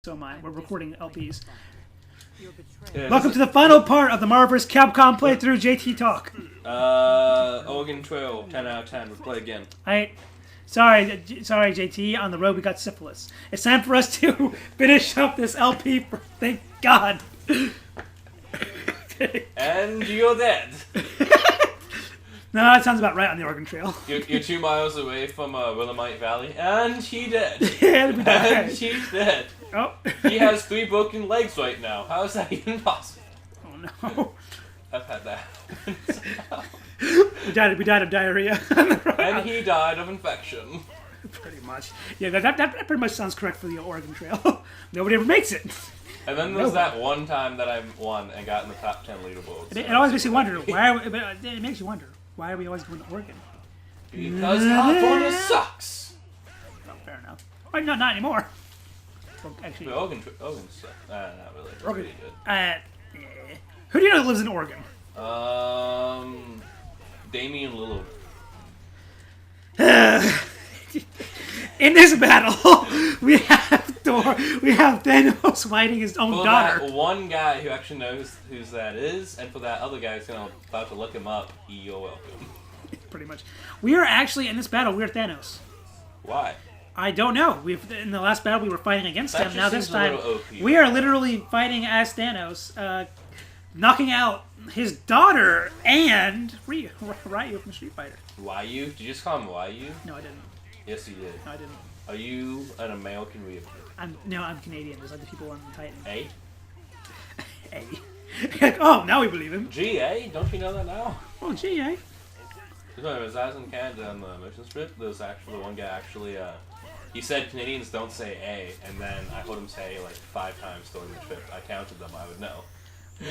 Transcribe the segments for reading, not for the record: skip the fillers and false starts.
So am I. We're recording LPs. Yeah, Welcome to the final part of the Marvel vs. Capcom playthrough JT Talk. Oregon Trail, 10 out of 10. We'll play again. Sorry, JT. On the road, we got syphilis. It's time for us to finish up this LP. Thank God. And you're dead. No, that sounds about right on the Oregon Trail. You're 2 miles away from Willamite Valley, and he dead. And he's dead. Oh. He has 3 broken legs right now. How is that even possible? Oh no. I've had that. We died of diarrhea. And he died of infection. Pretty much. Yeah, that pretty much sounds correct for the Oregon Trail. Nobody ever makes it. And then there's that one time that I won and got in the top 10 leaderboards. It always makes you wonder. It makes you wonder. Why are we always going to Oregon? Because California sucks. Oh, fair enough. Oh, no, not anymore. Well, actually, Oregon sucks. Not really. It's Oregon. pretty good. Yeah. Who do you know that lives in Oregon? Damian Lillard. In this battle, we have Thanos fighting his own daughter. That one guy who actually knows who that is, and for that other guy who's about to look him up, you're welcome. Pretty much. We are actually, in this battle, we're Thanos. Why? I don't know. In the last battle, we were fighting against That him. just Now this seems a time, little OP. we are literally fighting as Thanos, knocking out his daughter and Ryu from Street Fighter. Ryu? Did you just call him Ryu? No, I didn't. Yes, you did. No, I didn't. Are you an American Ryu? I'm Canadian, just like the people on Titan. A? A. Oh, now we believe him. G-A? Don't you know that now? Oh, gee, eh? As I was in Canada on the mission trip, there was actually one guy actually, he said Canadians don't say A, and then I heard him say like 5 times during the trip. I counted them, I would know.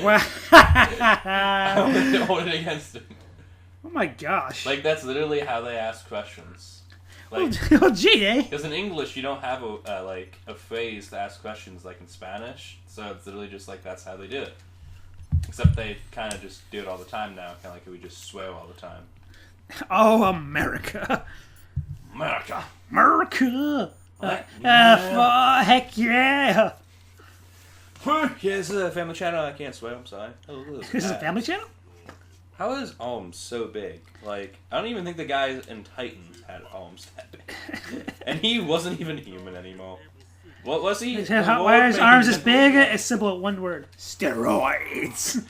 Wow. I would hold it against him. Oh my gosh. Like, that's literally how they ask questions. Like, oh, gee, eh? because in English you don't have a phrase to ask questions like in Spanish, so it's literally just like that's how they do it. Except they kind of just do it all the time now, kind of like we just swear all the time. Oh, America. America. America. Heck yeah. Yeah, this is a family channel. I can't swear. I'm sorry. This is a family channel? How is arms so big? Like, I don't even think the guys in Titan had arms that big. And he wasn't even human anymore. What was he? Why are his arms this big? It's simple at one word. Steroids.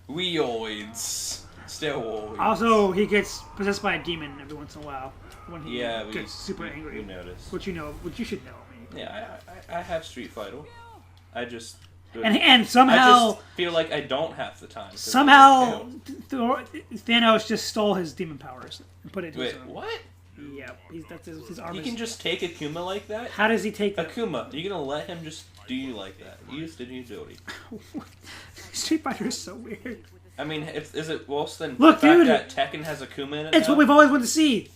Weoids. Steroids. Also, he gets possessed by a demon every once in a while. When he gets super angry. We noticed. Which you should know. Yeah, I have Street Fighter. I just... And somehow... I just feel like I don't have the time. Somehow, Thanos just stole his demon powers and put it into his own. What? Yeah, his arm. He can just take Akuma like that? How does he take that? Akuma, are you gonna let him just do you like that? You just did your duty. Street Fighter is so weird. I mean, is it worse than Look, the fact dude, that Tekken has Akuma in it? It's what we've always wanted to see.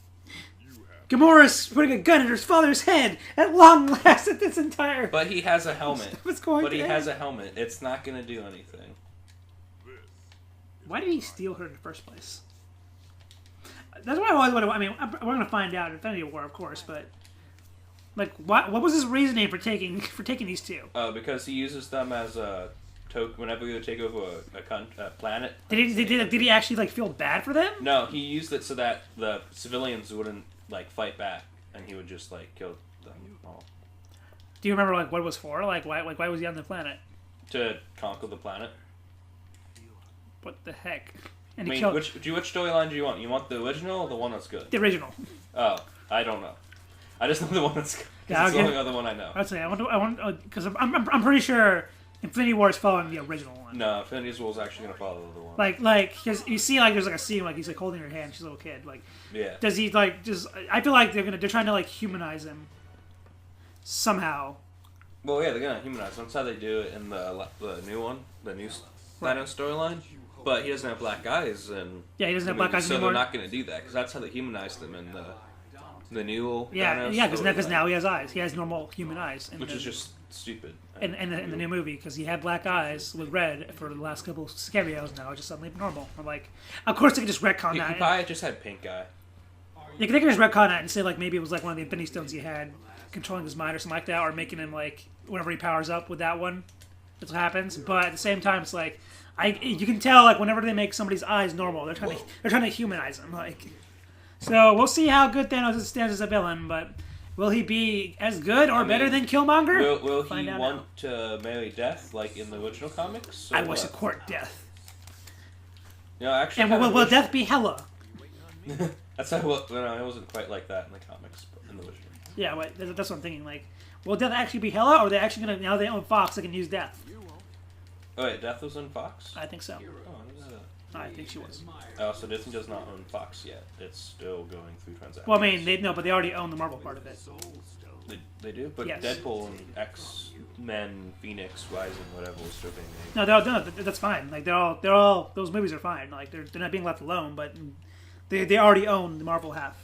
Gamora's putting a gun in her father's head at long last at this entire... But he has a helmet. What's going on? But he has a helmet. It's not gonna do anything. Why did he steal her in the first place? That's what I always want to... I mean, we're going to find out in Infinity War, of course, but... Like, what was his reasoning for taking these two? Because he uses them as a... Whenever you take over a planet. Did he actually, like, feel bad for them? No, he used it so that the civilians wouldn't, like, fight back, and he would just, like, kill them all. Do you remember, like, what it was for? Like, why was he on the planet? To conquer the planet. What the heck? And I he mean, killed... which storyline do you want? You want the original or the one that's good? The original. Oh, I don't know. I just know the one that's good. Yeah, it's the only other one I know. I'd say I want because I'm pretty sure Infinity War is following the original one. No, Infinity War is actually gonna follow the one. Like because you see like there's like a scene like he's like holding her hand, she's a little kid. Like, yeah. Does he like just? I feel like they're trying to like humanize him somehow. Well, yeah, they're gonna humanize him. That's how they do it in the new one, the new Thanos storyline. But he doesn't have black eyes, and yeah, he doesn't have black eyes so anymore. So they're not gonna do that because that's how they humanized him in the new Thanos. Yeah, because now he has eyes. He has normal human eyes, which is just stupid. In the new movie, because he had black eyes with red for the last couple of cameos. Now it's just suddenly normal. I'm like, of course they could just retcon that. He probably just had pink eye. They could just retcon that and say like maybe it was like one of the Infinity Stones he had controlling his mind or something like that, or making him like whenever he powers up with that one. That's what happens. But at the same time, it's like you can tell like whenever they make somebody's eyes normal, they're trying to humanize them. Like, so we'll see how good Thanos stands as a villain, but. Will he be as good or better than Killmonger? Will he want to marry Death like in the original comics? I will support Death. No, actually. And will Death be Hela? That's how it wasn't quite like that in the comics, but in the original. Yeah, that's what I'm thinking. Like, will Death actually be Hela, or are they actually gonna now they own Fox? They can use Death. Oh wait, Death was in Fox? I think so. Oh, I think she was. Oh, so Disney does not own Fox yet. It's still going through transactions. Well, I mean, but they already own the Marvel part of it. They do? But yes. Deadpool and X-Men, Phoenix, Rising, whatever was still being No, made. that's fine. Like, they're all those movies are fine. Like, they're not being left alone, but they already own the Marvel half.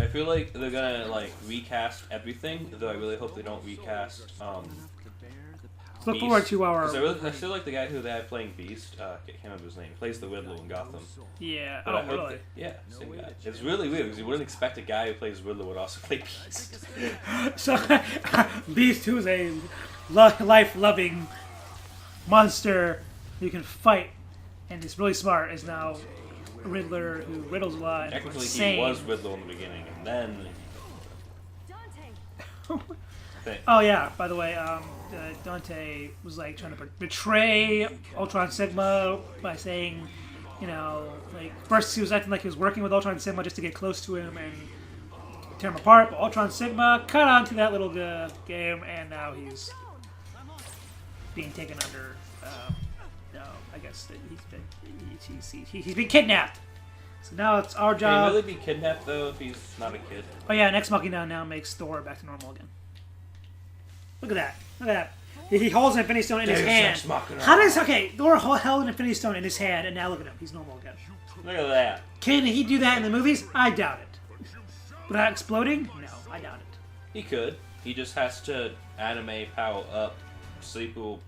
I feel like they're gonna, like, recast everything, though I really hope they don't recast, Look forward to our... I still like the guy who they have playing Beast. I can't remember his name. He plays the Riddler in Gotham. Yeah. But really? Same guy. It's really weird because you wouldn't expect a guy who plays Riddler would also play Beast. So, Beast, who is a life-loving monster who can fight and is really smart, is now a Riddler who riddles a lot. Technically, he was Riddler in the beginning, and then... Oh yeah, by the way, Dante was like trying to betray Ultron Sigma by saying, like first he was acting like he was working with Ultron Sigma just to get close to him and tear him apart, but Ultron Sigma cut onto that little game, and now he's being taken under. I guess he's been kidnapped. So now it's our job. Can he really be kidnapped though if he's not a kid? Oh yeah, Ex Machina now makes Thor back to normal again. Look at that. Look at that. He holds an Infinity Stone in his hand. Thor held an Infinity Stone in his hand, and now look at him. He's normal again. Look at that. Can he do that in the movies? I doubt it. Without exploding? No, I doubt it. He could. He just has to anime power up. Super.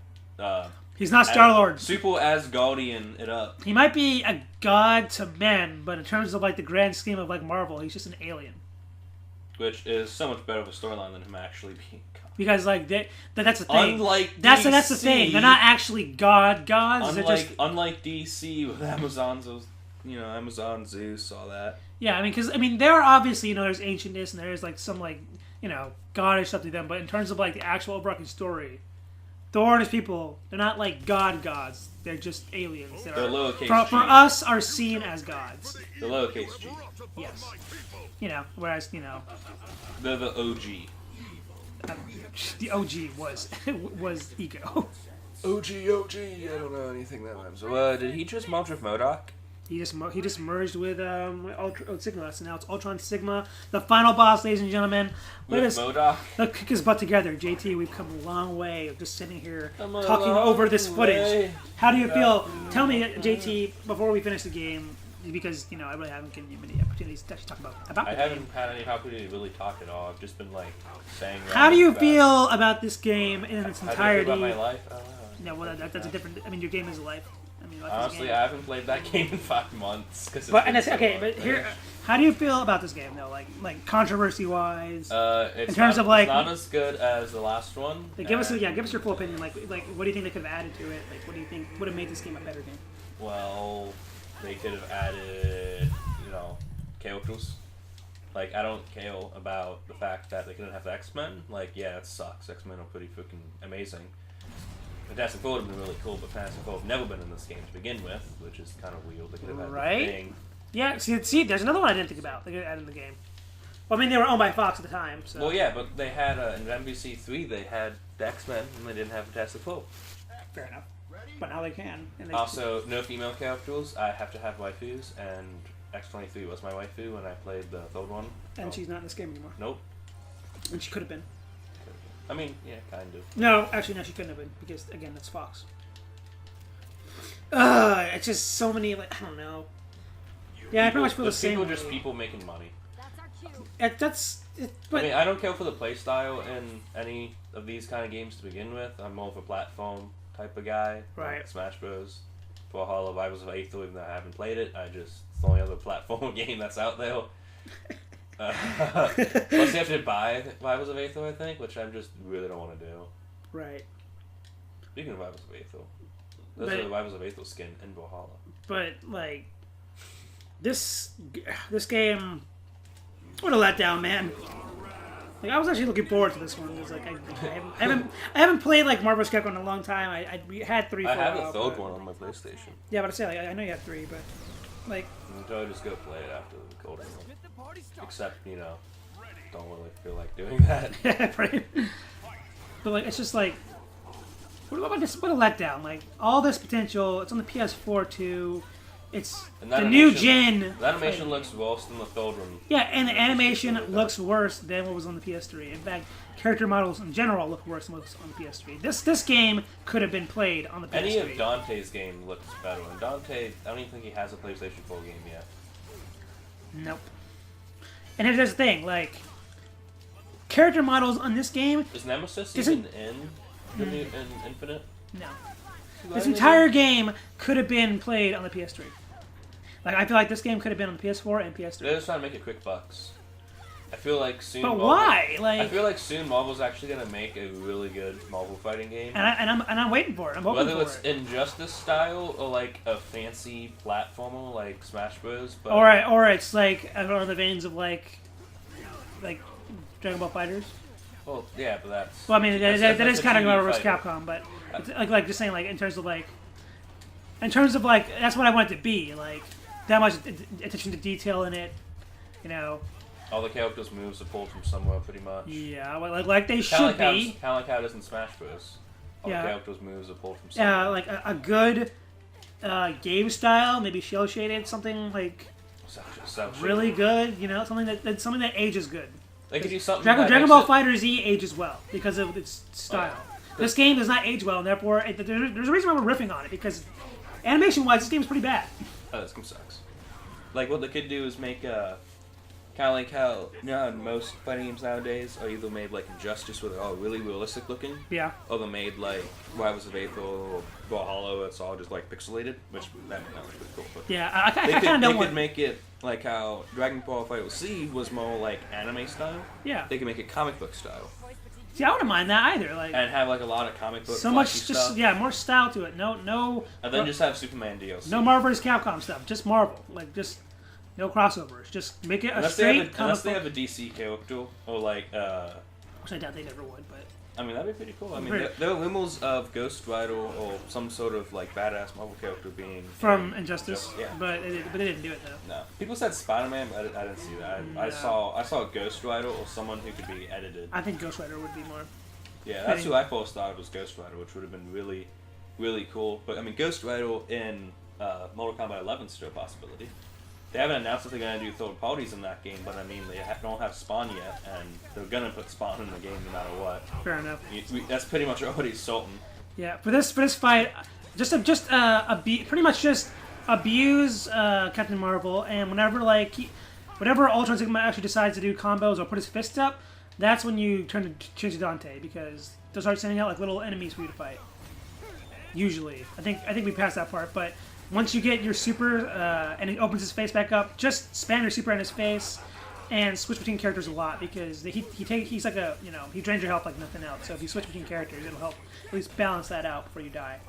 He's not Star-Lord. Super Asgardian it up. He might be a god to men, but in terms of like the grand scheme of like Marvel, he's just an alien. Which is so much better of a storyline than him actually being God. Because like that's the thing. Unlike that's DC, the thing. They're not actually gods. Unlike DC with Amazon Zeus, all that. Yeah, because there are obviously there's ancientness and there's like some like godish stuff to them, but in terms of like the actual overarching story, Thor and his people, they're not like gods. They're just aliens. They're lowercase for us are seen as gods. The lowercase g. Yes. Whereas they're the OG. The OG was ego. OG. I don't know anything that time. So did he just merge with MODOK? He just merged with Sigma, so now it's Ultron Sigma, the final boss, ladies and gentlemen. With MODOK? Let's kick his butt together, JT. We've come a long way of just sitting here talking over this footage. How do you feel? Tell me, JT, before we finish the game, because I really haven't given you many opportunities to actually talk about I haven't had any opportunity to really talk at all. I've just been like saying. How do you feel about this game in its entirety? How do I feel about my life? I don't know. No, well, that's a different. Your game is a life. Life honestly, I haven't played that game in 5 months here, how do you feel about this game though? Like controversy wise, in terms of like, it's not as good as the last one. Give us your full opinion. Like what do you think they could have added to it? Like what do you think would have made this game a better game? Well, they could have added, characters. Like, I don't care about the fact that they couldn't have the X-Men. Like, yeah, it sucks. X-Men are pretty freaking amazing. Fantastic Four would have been really cool, but Fantastic Four have never been in this game to begin with, which is kind of weird. They could have had the thing. Yeah, see, there's another one I didn't think about. They could have added in the game. Well, they were owned by Fox at the time, so... Well, yeah, but they had, in MVC 3, they had the X-Men, and they didn't have Fantastic Four. Fair enough. But now they can. And also, no female characters. I have to have waifus, and X-23 was my waifu when I played the third one. And she's not in this game anymore. Nope. And she could have been. I mean, yeah, kind of. No, actually, no, she couldn't have been, because, again, that's Fox. It's just so many, I don't know. Yeah, I pretty much feel the same. People are just people making money. But I mean, I don't care for the playstyle in any of these kind of games to begin with. I'm more of a platform type of guy. Right. Like Smash Bros. For Hollow Rivals of Aether, even though I haven't played it, it's the only other platform game that's out there. Plus, you have to buy Rivals of Aether, I think, which I just really don't want to do. Right. Speaking of Rivals of Aether, there's a Rivals of Aether skin in Valhalla. But like, this game, what a letdown, man. Like, I was actually looking forward to this one because like I haven't played like Marvel's Capcom in a long time. We had 3. I have a third one on my PlayStation. Yeah, but I say like, I know you have 3, but like. Until I just go play it after the recording. Except don't really feel like doing that. Right. But like, it's just like, what a letdown. Like, all this potential. It's on the PS4 too. It's the new gen. The animation looks worse than the third one. Yeah, and the animation looks worse than what was on the PS3. In fact, character models in general look worse than what was on the PS3. This game could have been played on the PS3. Any of Dante's game looks better. And Dante, I don't even think he has a PlayStation 4 game yet. Nope. And here's the thing, like, character models on this game... Is Nemesis even in Infinite? No. This entire game could have been played on the PS3. Like, I feel like this game could have been on the PS4 and PS3. They're just trying to make it quick bucks. I feel like soon... But why? Like, I feel like soon Marvel's actually going to make a really good Marvel fighting game. And I'm waiting for it. I'm hoping for it. Whether it's Injustice style or like a fancy platformer like Smash Bros. But or it's like on the veins of like Dragon Ball FighterZ. Well, yeah, but that's... Well, I mean, that is kind of Marvel vs. fighter. Capcom, but it's like just saying, like, in terms of like, that's what I want it to be, like, that much attention to detail in it, All the characters' moves are pulled from somewhere, pretty much. Yeah, like they should be. Kind of like how it is in Smash Bros. All the characters' moves are pulled from somewhere. Yeah, like a good game style, maybe shell shaded, something like really good, something that ages good. They could do something. Dragon Ball FighterZ ages well because of its style. This game does not age well, and therefore there's a reason why we're riffing on it, because animation-wise, this game is pretty bad. Oh, this game sucks. Like, what they could do is make kind of like how most fighting games nowadays are either made like Injustice, where they're all really realistic looking, or they're made like Rivals of Aether or Valhalla, it's all just like pixelated, which that looks pretty cool. But yeah, I kind of don't want. They could make it like how Dragon Ball FighterZ was more like anime style. Yeah. They could make it comic book style. See, I wouldn't mind that either. Like, and have like a lot of comic book. So much, stuff. more style to it. No. And then just have Superman DLC. No Marvel vs. Capcom stuff. Just Marvel. Like, just no crossovers. Just make it straight. Unless they have a DC character or like. Which I doubt they never would, but. I mean, that'd be pretty cool. I mean, there are rumors of Ghost Rider or some sort of like badass Marvel character being from Injustice. Yeah. But they didn't do it though. No, people said Spider-Man, but I didn't see that. No. I saw Ghost Rider or someone who could be edited. I think Ghost Rider would be more. Yeah, that's who I first thought was Ghost Rider, which would have been really, really cool. But I mean, Ghost Rider in Mortal Kombat 11 is still a possibility. They haven't announced if they're going to do third parties in that game, but I mean, they don't have Spawn yet, and they're going to put Spawn in the game no matter what. Fair enough. That's pretty much already certain. Yeah, for this fight, pretty much just abuse Captain Marvel, and whenever Ultron Sigma actually decides to do combos or put his fist up, that's when you change to Dante, because they'll start sending out like little enemies for you to fight. Usually, I think we passed that part, but once you get your super and it opens his face back up, just spam your super in his face and switch between characters a lot, because he's like a he drains your health like nothing else. So if you switch between characters, it'll help at least balance that out before you die,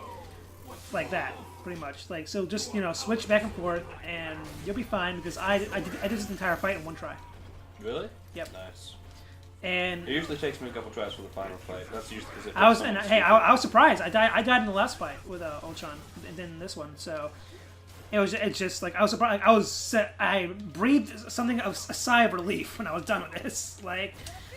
like that pretty much. Like, so just switch back and forth and you'll be fine, because I did this entire fight in one try. Really? Yep. Nice. And it usually takes me a couple tries for the final fight. That's usually because I was surprised. I died in the last fight with Ultron, and then this one. So it's just like I was surprised. I breathed a sigh of relief when I was done with this. Like,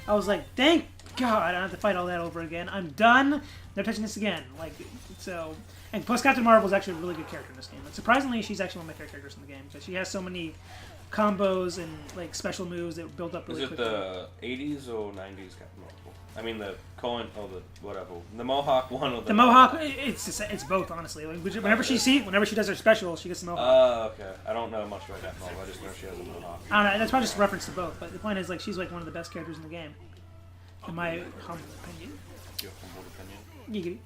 I was like, thank God I don't have to fight all that over again. I'm done. Never touching this again. Like, so. And plus, Captain Marvel is actually a really good character in this game. And surprisingly, she's actually one of my favorite characters in the game, because she has so many combos and like special moves that build up really quickly. Is it the 80s or 90s Captain Marvel? I mean the the Mohawk one or the Mohawk. It's both, honestly. Like, whenever she does her special, she gets the Mohawk. Oh, okay. I don't know much about Captain Marvel. I just know she has a Mohawk. I don't know. That's probably just a reference to both. But the point is, like, she's like one of the best characters in the game, in my humble opinion. Your humble opinion.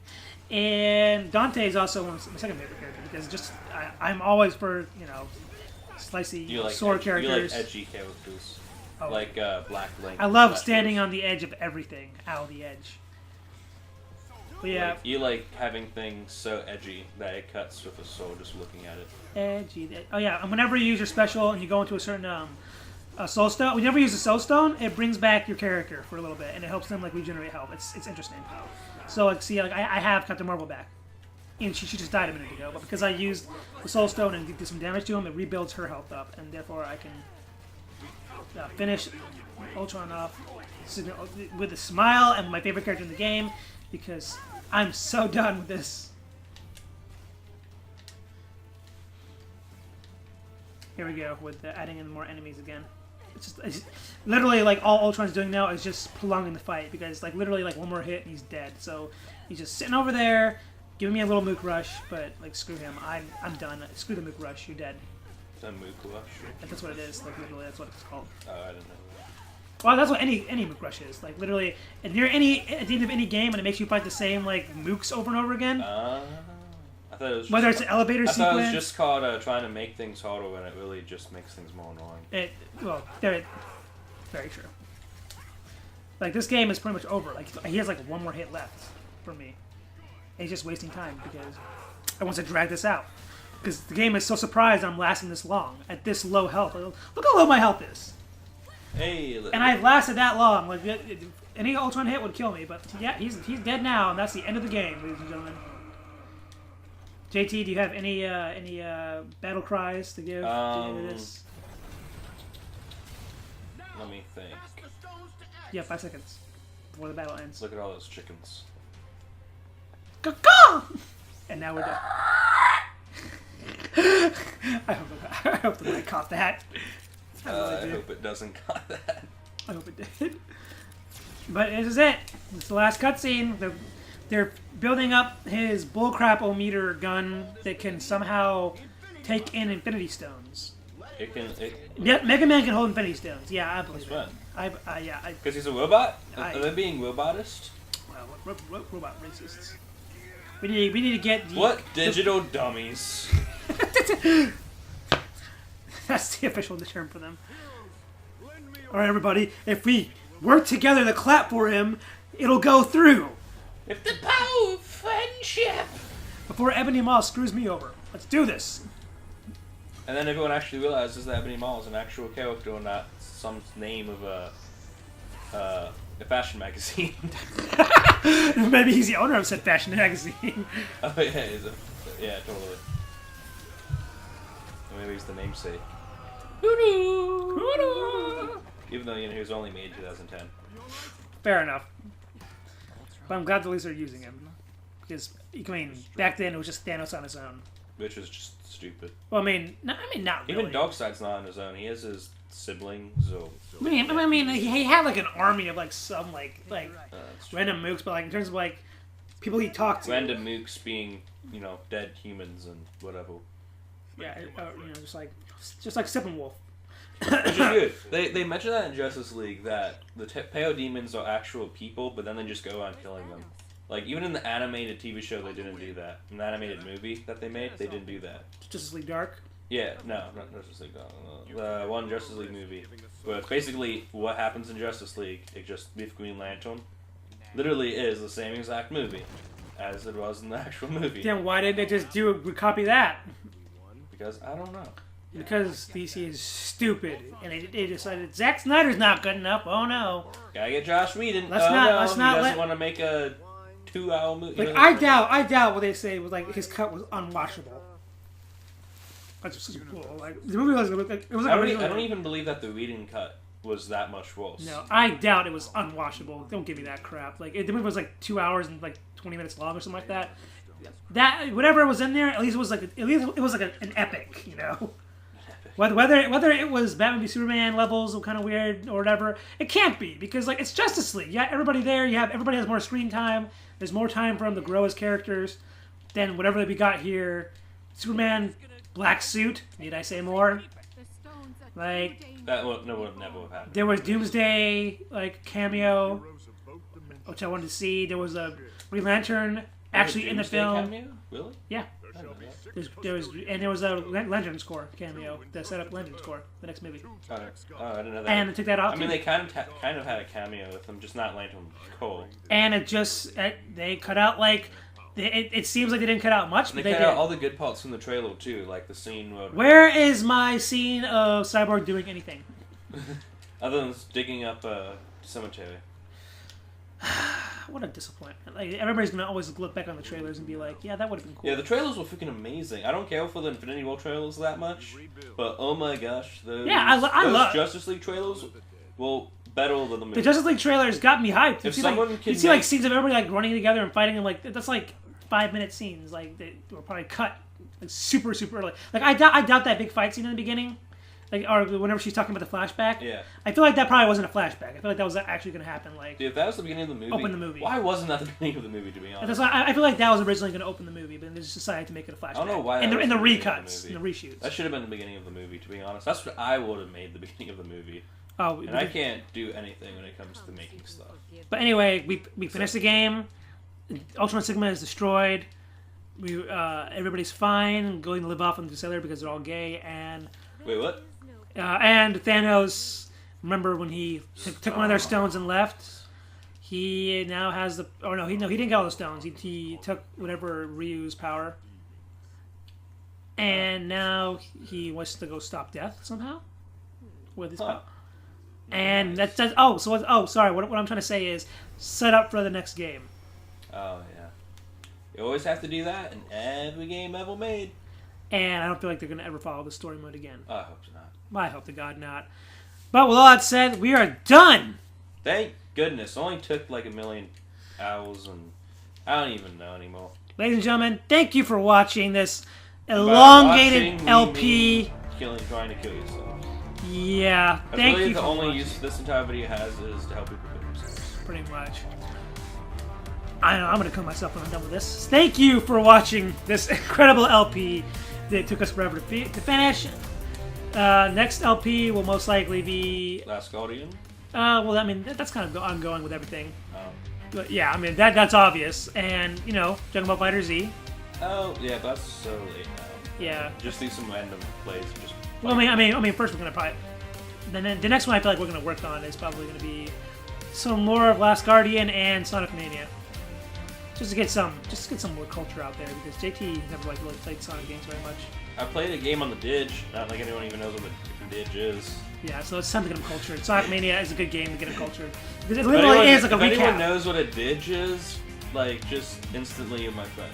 And Dante is also my second favorite character, because I'm always for slicey sword characters. You like edgy characters. Oh. Like Black Link. I love standing on the edge of everything. Ow, the edge. But yeah. Like, you like having things so edgy that it cuts with a soul just looking at it. Edgy. Oh yeah, and whenever you use your special and you go into a certain soul stone, whenever you use a soul stone, it brings back your character for a little bit, and it helps them like regenerate health. It's interesting. So like, see, like I have Captain Marvel back, and she just died a minute ago, but because I used the soul stone and did some damage to him, it rebuilds her health up, and therefore I can finish Ultron off with a smile and my favorite character in the game, because I'm so done with this. Here we go with adding in more enemies again. It's literally like all Ultron's doing now is just prolonging the fight, because like literally like one more hit and he's dead. So he's just sitting over there giving me a little mook rush, but like screw him. I'm done. Screw the mook rush. You're dead. The mook rush. That's what it is. Like literally, that's what it's called. Oh, I didn't know that. Well, that's what any mook rush is. Like literally, if you're at the end of any game and it makes you fight the same like mooks over and over again. I thought it was just whether it's an elevator sequence. I thought it was just called trying to make things harder when it really just makes things more annoying. Very true. Like this game is pretty much over. Like he has like one more hit left for me. And he's just wasting time because I want to drag this out. Because the game is so surprised I'm lasting this long at this low health. Look how low my health is. Hey, and I've lasted that long. Like any Ultron hit would kill me, but yeah, he's dead now, and that's the end of the game, ladies and gentlemen. JT, do you have any battle cries to give to this? Let me think. Yeah, 5 seconds before the battle ends. Look at all those chickens. Caw-caw! And now we're done. I hope the mic caught that. I hope it doesn't got that. I hope it did. But this is it. It's the last cutscene. They're building up his bullcrap-o-meter gun that can somehow take in Infinity Stones. Yeah, Mega Man can hold Infinity Stones. Yeah, I believe it. Because he's a robot? Are they being robotist? Well, robot racists. We need to get... What digital dummies? That's the official term for them. Alright, everybody. If we work together to clap for him, it'll go through. If the power of friendship. Before Ebony Maw screws me over. Let's do this. And then everyone actually realizes that Ebony Maw is an actual character and not some name of a fashion magazine. Maybe he's the owner of said fashion magazine. Oh yeah, yeah, totally. Or maybe he's the namesake. Even though he was only made in 2010. Fair enough. But I'm glad at least they're using him. Because, I mean, back then it was just Thanos on his own. Which was just stupid. Well, I mean, not really. Even Darkseid's not on his own. He has his siblings, so... I mean, he had, like, an army of, like, some, like random mooks, but, like, in terms of, like, people he talked to... Random mooks being, you know, dead humans and whatever. Yeah, just like Steppenwolf. Which is good. They mention that in Justice League, that the Parademons are actual people, but then they just go around killing them. Like, even in the animated TV show, they didn't do that. In the animated movie that they made, they didn't do that. Justice League Dark? Yeah, no, not Justice League Dark. The one Justice League movie. But basically, what happens in Justice League, it just, with Green Lantern, literally is the same exact movie as it was in the actual movie. Then why didn't they just copy that? Because, I don't know. Because DC is stupid, and they decided Zack Snyder's not good enough. Oh no! Gotta get Joss Whedon. Let's not he doesn't want to make a 2-hour movie. Like I doubt what they say was like his cut was unwatchable. That's just cool. Like the movie was like it was. Like I don't even believe that the Whedon cut was that much worse. No, I doubt it was unwatchable. Don't give me that crap. Like the movie was like 2 hours and like 20 minutes long or something like that. That whatever was in there, at least it was like an epic, you know. Whether it was Batman v Superman levels or kind of weird or whatever, it can't be because like it's Justice League. Yeah, everybody there. Everybody has more screen time. There's more time for them to grow as characters than whatever we got here. Superman, black suit. Need I say more? Like that would never have happened. There was Doomsday like cameo, which I wanted to see. There was a Green Lantern actually in the Doomsday film. Cameo? Really? Yeah. There was a Legend score cameo that set up Legend score, the next movie. Oh, I didn't know that. And they took that off. I mean, they kind of had a cameo with them, just not Lantern Cole. And they cut out like it seems like they didn't cut out much, but They they cut did. out all the good parts from the trailer too, like the scene Where is my scene of Cyborg doing anything? other than digging up a cemetery. What a disappointment! Like everybody's gonna always look back on the trailers and be like, "Yeah, that would have been cool." Yeah, the trailers were freaking amazing. I don't care for the Infinity War trailers that much, but oh my gosh, those Justice League trailers were better than the movie. The Justice League trailers got me hyped. You see like scenes of everybody like running together and fighting, and like that's like 5-minute scenes. Like they were probably cut like super early. Like I doubt that big fight scene in the beginning. Like, or whenever she's talking about the flashback. Yeah. I feel like that probably wasn't a flashback. I feel like that was actually going to happen. Like, dude, if that was the beginning of the movie, open the movie. Why wasn't that the beginning of the movie? To be honest, I feel like that was originally going to open the movie, but then they just decided to make it a flashback. I don't know why. In the recuts, in the reshoots. That should have been the beginning of the movie. To be honest, that's what I would have made the beginning of the movie. Oh, and I can't do anything when it comes to making stuff. But anyway, we finished the game. Ultraman Sigma is destroyed. Everybody's fine, going to live off on the cellar because they're all gay. And wait, what? And Thanos, remember when he took one of their stones and left? He now has the... Oh, no, he didn't get all the stones. He took whatever Ryu's power. And now he wants to go stop death somehow with his power. And nice. Sorry. What I'm trying to say is set up for the next game. Oh, yeah. You always have to do that in every game ever made. And I don't feel like they're going to ever follow the story mode again. I hope not. I hope to God not. But with all that said, we are done. Thank goodness. It only took like 1 million hours, and I don't even know anymore. Ladies and gentlemen, thank you for watching this elongated LP. Trying to kill yourself. Yeah, thank you. The only use this entire video has is to help people kill themselves. Pretty much. I know, I'm going to kill myself when I'm done with this. Thank you for watching this incredible LP that took us forever to finish. Next LP will most likely be... Last Guardian? Well, I mean, that's kind of ongoing with everything. But yeah, I mean, that's obvious. And, talking about fighterz. Oh, yeah, but that's so late now. Yeah. Just do some random plays. Well, I mean, first we're going to probably... Then the next one I feel like we're going to work on is probably going to be some more of Last Guardian and Sonic Mania. Just to get some more culture out there, because JT never really played Sonic games very much. I played a game on the Dig. Not like anyone even knows what a Dig is. Yeah, so it's time to get him cultured. Sonic Mania is a good game to get him cultured. Because it literally is like a recap. If anyone knows what a Dig is, just instantly you're my friend.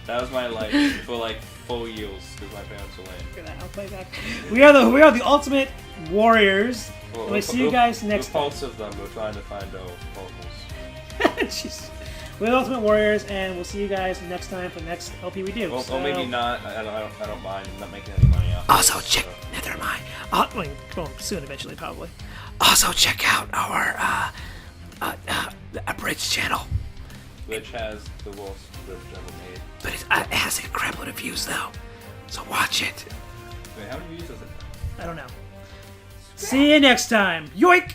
That was my life for 4 years because my parents were lame. Look at that, I'll play that. We are the ultimate warriors. We'll see you guys next time. Repulsive them. We're trying to find our vocals. Jeez. We're the Ultimate Warriors, and we'll see you guys next time for the next LP we do. Well, maybe not. I don't mind. I'm not making any money off. Also, neither am I. Soon, eventually, probably. Also, check out our Abridged channel. Which has the worst bridge ever made. But it has a crap load of views, though. So watch it. Wait, how many views does it have? I don't know. See you next time. Yoink!